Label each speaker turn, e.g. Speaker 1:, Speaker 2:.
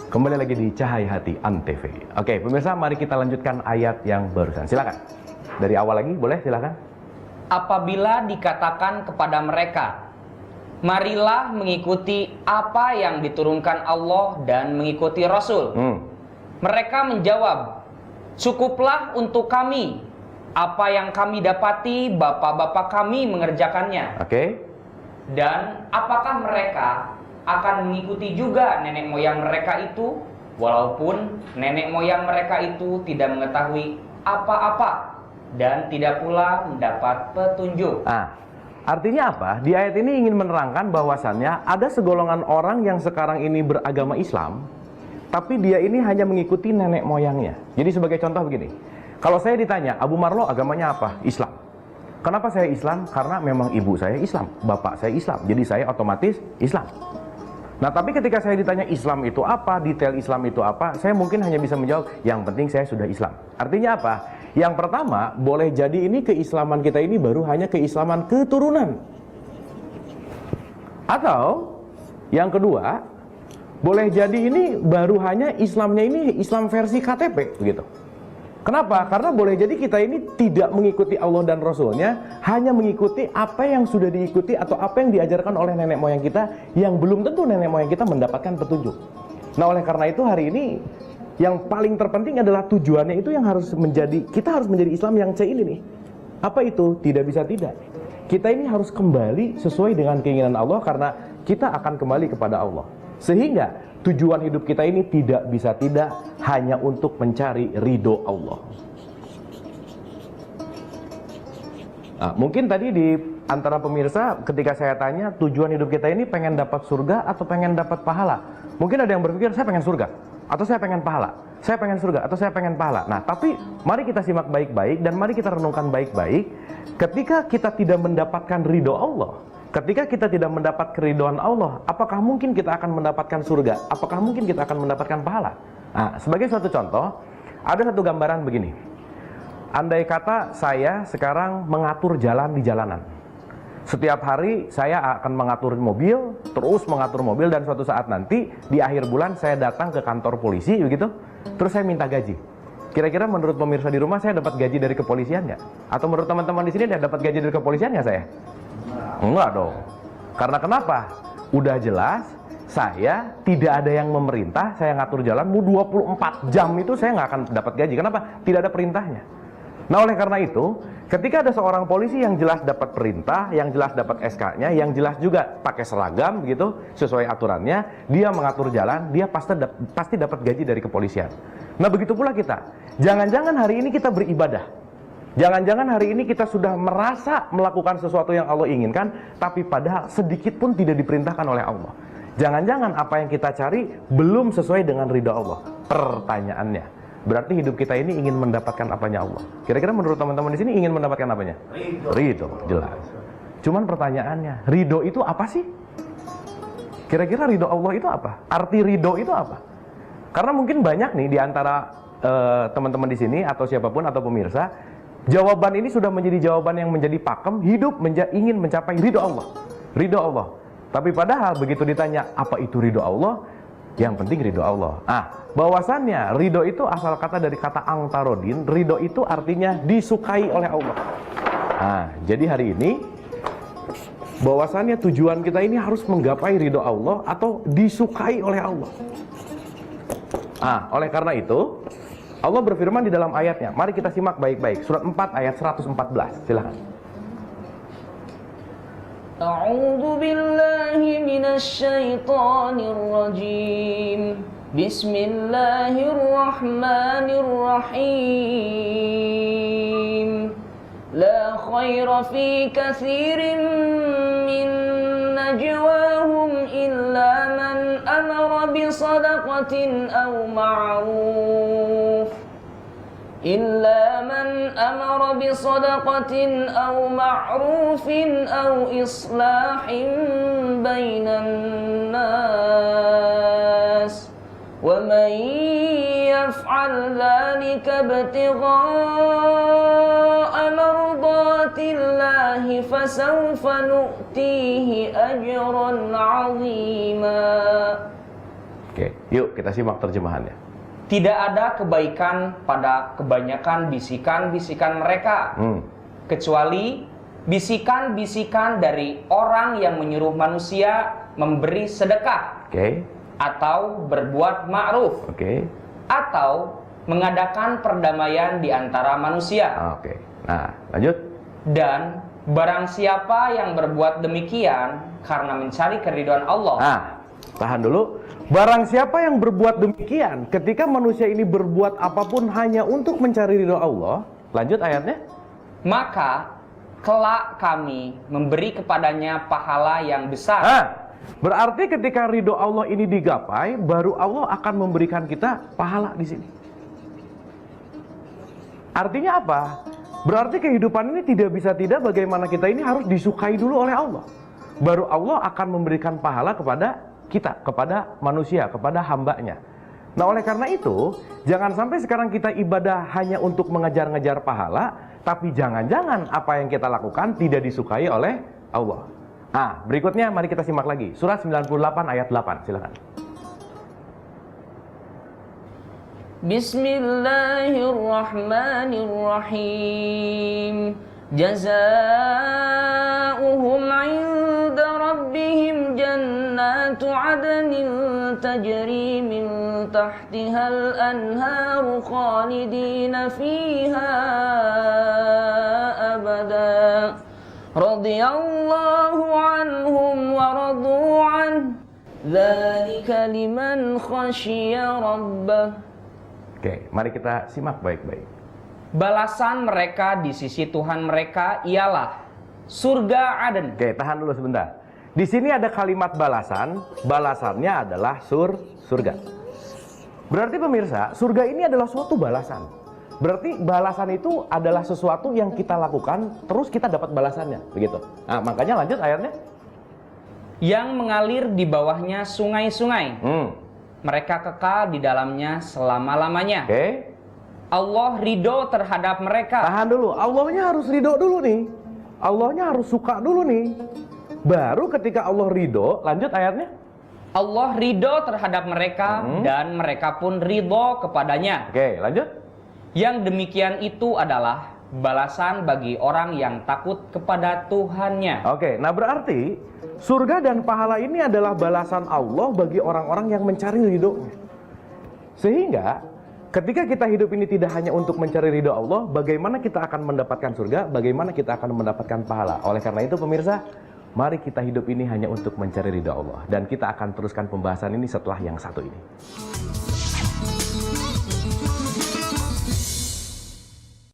Speaker 1: Kembali lagi di Cahaya Hati Antv. Oke, pemirsa, mari kita lanjutkan ayat yang barusan. Silakan. Dari awal lagi, boleh? Silakan.
Speaker 2: Apabila dikatakan kepada mereka, marilah mengikuti apa yang diturunkan Allah dan mengikuti Rasul. Mereka menjawab, cukuplah untuk kami apa yang kami dapati bapak-bapak kami mengerjakannya.
Speaker 1: Oke.
Speaker 2: Dan apakah mereka akan mengikuti juga nenek moyang mereka itu, walaupun nenek moyang mereka itu tidak mengetahui apa-apa dan tidak pula mendapat petunjuk.
Speaker 1: Artinya apa? Di ayat ini ingin menerangkan bahwasannya ada segolongan orang yang sekarang ini beragama Islam, tapi dia ini hanya mengikuti nenek moyangnya. Jadi sebagai contoh begini, kalau saya ditanya, Abu Marlo agamanya apa? Islam. Kenapa saya Islam? Karena memang ibu saya Islam, bapak saya Islam, jadi saya otomatis Islam. Nah, tapi ketika saya ditanya Islam itu apa, detail Islam itu apa, saya mungkin hanya bisa menjawab, yang penting saya sudah Islam. Artinya apa? Yang pertama, boleh jadi ini keislaman kita ini baru hanya keislaman keturunan. Atau, yang kedua, boleh jadi ini baru hanya Islamnya ini Islam versi KTP, begitu. Kenapa? Karena boleh jadi kita ini tidak mengikuti Allah dan Rasulnya, hanya mengikuti apa yang sudah diikuti atau apa yang diajarkan oleh nenek moyang kita, yang belum tentu nenek moyang kita mendapatkan petunjuk. Nah, oleh karena itu hari ini yang paling terpenting adalah tujuannya itu yang harus menjadi, kita harus menjadi Islam yang C ini nih. Apa itu? Tidak bisa tidak. Kita ini harus kembali sesuai dengan keinginan Allah, karena kita akan kembali kepada Allah. Sehingga tujuan hidup kita ini tidak bisa tidak hanya untuk mencari ridho Allah. Nah, mungkin tadi di antara pemirsa ketika saya tanya tujuan hidup kita ini pengen dapat surga atau pengen dapat pahala, mungkin ada yang berpikir saya pengen surga atau saya pengen pahala, saya pengen surga atau saya pengen pahala. Nah, tapi mari kita simak baik-baik dan mari kita renungkan baik-baik. Ketika kita tidak mendapatkan ridho Allah, ketika kita tidak mendapat keridhaan Allah, apakah mungkin kita akan mendapatkan surga? Apakah mungkin kita akan mendapatkan pahala? Nah, sebagai suatu contoh, ada satu gambaran begini. Andai kata saya sekarang mengatur jalan di jalanan. Setiap hari saya akan mengatur mobil, terus mengatur mobil, dan suatu saat nanti di akhir bulan saya datang ke kantor polisi, begitu. Terus saya minta gaji. Kira-kira menurut pemirsa di rumah saya dapat gaji dari kepolisian nggak? Atau menurut teman-teman di sini dapat gaji dari kepolisian nggak saya? Enggak dong. Karena kenapa? Udah jelas saya tidak ada yang memerintah, saya ngatur jalan mau 24 jam itu saya nggak akan dapat gaji. Kenapa? Tidak ada perintahnya. Nah, oleh karena itu, ketika ada seorang polisi yang jelas dapat perintah, yang jelas dapat SK-nya, yang jelas juga pakai seragam begitu, sesuai aturannya, dia mengatur jalan, dia pasti dapat gaji dari kepolisian. Nah, begitu pula kita. Jangan-jangan hari ini kita beribadah. Jangan-jangan hari ini kita sudah merasa melakukan sesuatu yang Allah inginkan, tapi padahal sedikit pun tidak diperintahkan oleh Allah. Jangan-jangan apa yang kita cari belum sesuai dengan ridha Allah. Pertanyaannya, berarti hidup kita ini ingin mendapatkan apanya Allah? Kira-kira menurut teman-teman di sini ingin mendapatkan apanya? Ridho, jelas. Cuman pertanyaannya, ridho itu apa sih? Kira-kira ridho Allah itu apa? Arti ridho itu apa? Karena mungkin banyak nih di antara teman-teman di sini atau siapapun atau pemirsa, jawaban ini sudah menjadi jawaban yang menjadi pakem, hidup ingin mencapai ridho Allah. Ridho Allah. Tapi padahal begitu ditanya, apa itu ridho Allah? Yang penting ridho Allah. Bahwasannya ridho itu asal kata dari kata angtarodin. Ridho itu artinya disukai oleh Allah. Jadi hari ini, bahwasannya tujuan kita ini harus menggapai ridho Allah atau disukai oleh Allah. Oleh karena itu, Allah berfirman di dalam ayatnya. Mari kita simak baik-baik. Surat 4 ayat 114. Silakan.
Speaker 2: A'udzu billahi minasy syaithanir rajim. Bismillahirrahmanirrahim. La khaira fi katsirin min najwahum illa man amara bi sadaqatin aw ma'ruf. إلا من أمر بصدقة أو معروف أو إصلاح بين الناس ومن يفعل ذلك ابتغاء مرضات الله فسوف نؤتيه أجرا عظيما.
Speaker 1: Yuk kita simak terjemahannya.
Speaker 2: Tidak ada kebaikan pada kebanyakan bisikan-bisikan mereka, kecuali bisikan-bisikan dari orang yang menyuruh manusia memberi sedekah, atau berbuat ma'ruf, atau mengadakan perdamaian di antara manusia.
Speaker 1: Nah, lanjut.
Speaker 2: Dan barang siapa yang berbuat demikian karena mencari keridhaan Allah.
Speaker 1: Nah, tahan dulu. Barang siapa yang berbuat demikian, ketika manusia ini berbuat apapun hanya untuk mencari ridho Allah, lanjut ayatnya.
Speaker 2: Maka kelak kami memberi kepadanya pahala yang besar.
Speaker 1: Berarti ketika ridho Allah ini digapai, baru Allah akan memberikan kita pahala di sini. Artinya apa? Berarti kehidupan ini tidak bisa tidak, bagaimana kita ini harus disukai dulu oleh Allah. Baru Allah akan memberikan pahala kepada kita, kepada manusia, kepada hambanya. Nah, oleh karena itu, jangan sampai sekarang kita ibadah hanya untuk mengejar-ngejar pahala, tapi jangan-jangan apa yang kita lakukan tidak disukai oleh Allah. Nah, berikutnya mari kita simak lagi. Surah 98 ayat 8, silakan.
Speaker 3: Bismillahirrahmanirrahim. Jazaohum 'inda rabbihim jannatu 'adnin tajri min tahtihal anharu khalidina fiha abada. Radiyallahu anhum wa radu an. Dzalika liman khasyiya rabbah.
Speaker 1: Oke, mari kita simak baik-baik.
Speaker 2: Balasan mereka di sisi Tuhan mereka ialah surga Aden.
Speaker 1: Oke, tahan dulu sebentar. Di sini ada kalimat balasan, balasannya adalah surga. Berarti pemirsa, surga ini adalah suatu balasan. Berarti balasan itu adalah sesuatu yang kita lakukan, terus kita dapat balasannya, begitu. Nah, makanya lanjut ayatnya.
Speaker 2: Yang mengalir di bawahnya sungai-sungai. Mereka kekal di dalamnya selama-lamanya. Allah ridho terhadap mereka.
Speaker 1: Tahan dulu, Allahnya harus ridho dulu nih. Allahnya harus suka dulu nih. Baru ketika Allah ridho, lanjut ayatnya.
Speaker 2: Allah ridho terhadap mereka dan mereka pun ridho kepadanya.
Speaker 1: Oke, lanjut.
Speaker 2: Yang demikian itu adalah balasan bagi orang yang takut kepada Tuhannya.
Speaker 1: Oke, nah berarti surga dan pahala ini adalah balasan Allah bagi orang-orang yang mencari ridhonya. Sehingga ketika kita hidup ini tidak hanya untuk mencari ridho Allah, bagaimana kita akan mendapatkan surga, bagaimana kita akan mendapatkan pahala. Oleh karena itu pemirsa, mari kita hidup ini hanya untuk mencari ridho Allah. Dan kita akan teruskan pembahasan ini setelah yang satu ini.